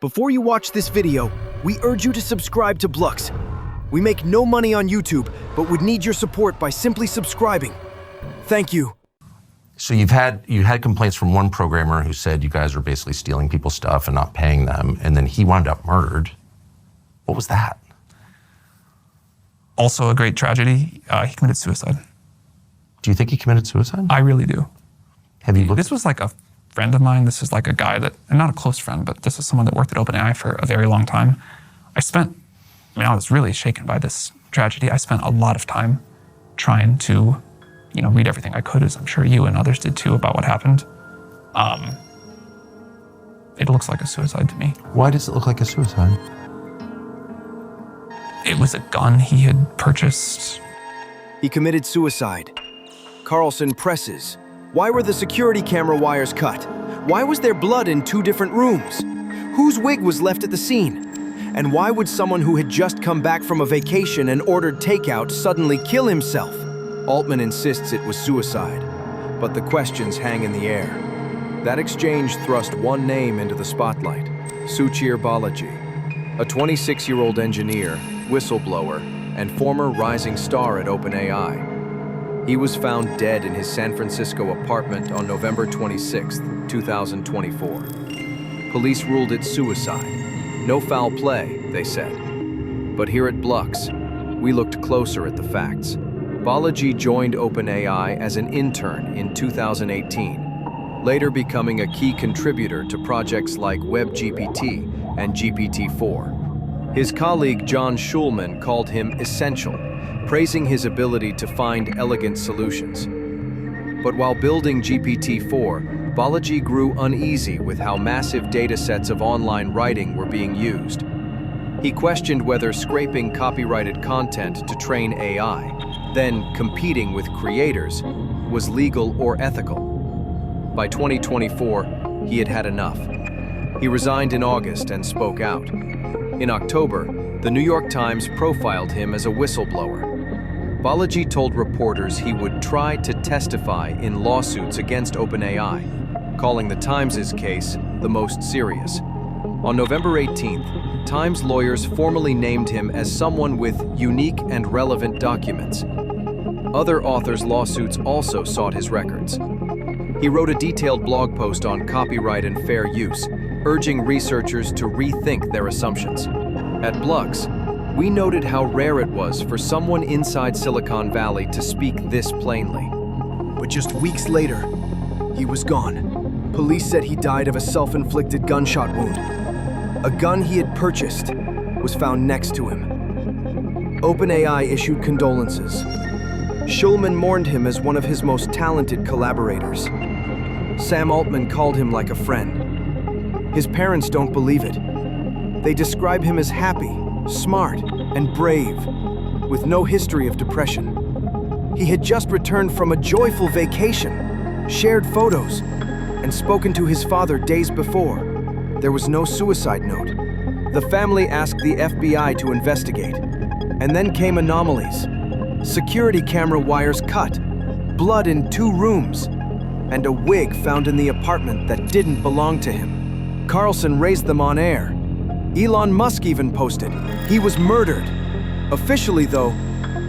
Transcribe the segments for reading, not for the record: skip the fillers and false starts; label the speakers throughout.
Speaker 1: Before you watch this video, we urge you to subscribe to Blux. We make no money on YouTube, but would need your support by simply subscribing. Thank you.
Speaker 2: So you had complaints from one programmer who said you guys were basically stealing people's stuff and not paying them, and then he wound up murdered. What was that?
Speaker 3: Also a great tragedy. He committed suicide.
Speaker 2: Do you think he committed suicide?
Speaker 3: I really do.
Speaker 2: Have you looked?
Speaker 3: This was like a friend of mine. This is like a guy that, and not a close friend, but this is someone that worked at OpenAI for a very long time. I was really shaken by this tragedy. I spent a lot of time trying to, read everything I could, as I'm sure you and others did too, about what happened. It looks like a suicide to me.
Speaker 2: Why does it look like a suicide?
Speaker 3: It was a gun he had purchased.
Speaker 1: He committed suicide. Carlson presses. Why were the security camera wires cut? Why was there blood in 2 different rooms? Whose wig was left at the scene? And why would someone who had just come back from a vacation and ordered takeout suddenly kill himself? Altman insists it was suicide, but the questions hang in the air. That exchange thrust one name into the spotlight: Suchir Balaji, a 26-year-old engineer, whistleblower, and former rising star at OpenAI. He was found dead in his San Francisco apartment on November 26, 2024. Police ruled it suicide. No foul play, they said. But here at Blux, we looked closer at the facts. Balaji joined OpenAI as an intern in 2018, later becoming a key contributor to projects like WebGPT and GPT-4. His colleague John Schulman called him essential, praising his ability to find elegant solutions. But while building GPT-4, Balaji grew uneasy with how massive datasets of online writing were being used. He questioned whether scraping copyrighted content to train AI, then competing with creators, was legal or ethical. By 2024, he had had enough. He resigned in August and spoke out. In October, the New York Times profiled him as a whistleblower. Balaji told reporters he would try to testify in lawsuits against OpenAI, calling the Times' case the most serious. On November 18th, Times lawyers formally named him as someone with unique and relevant documents. Other authors' lawsuits also sought his records. He wrote a detailed blog post on copyright and fair use, urging researchers to rethink their assumptions. At Blux, we noted how rare it was for someone inside Silicon Valley to speak this plainly. But just weeks later, he was gone. Police said he died of a self-inflicted gunshot wound. A gun he had purchased was found next to him. OpenAI issued condolences. Schulman mourned him as one of his most talented collaborators. Sam Altman called him like a friend. His parents don't believe it. They describe him as happy, smart, and brave, with no history of depression. He had just returned from a joyful vacation, shared photos, and spoken to his father days before. There was no suicide note. The family asked the FBI to investigate, and then came anomalies. Security camera wires cut, blood in 2 rooms, and a wig found in the apartment that didn't belong to him. Carlson raised them on air. Elon Musk even posted, he was murdered. Officially though,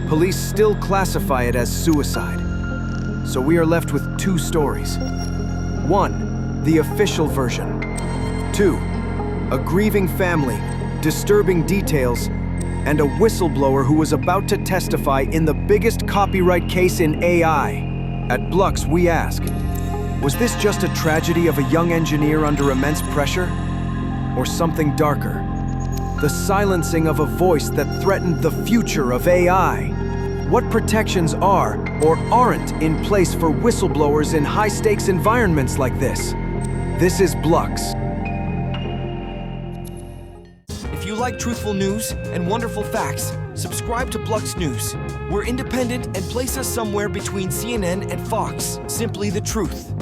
Speaker 1: police still classify it as suicide. So we are left with 2 stories. 1, the official version. 2, a grieving family, disturbing details, and a whistleblower who was about to testify in the biggest copyright case in AI. At Blux, we ask, was this just a tragedy of a young engineer under immense pressure? Or something darker? The silencing of a voice that threatened the future of AI? What protections are or aren't in place for whistleblowers in high-stakes environments like this? This is Blux. If you like truthful news and wonderful facts, subscribe to Blux News. We're independent and place us somewhere between CNN and Fox. Simply the truth.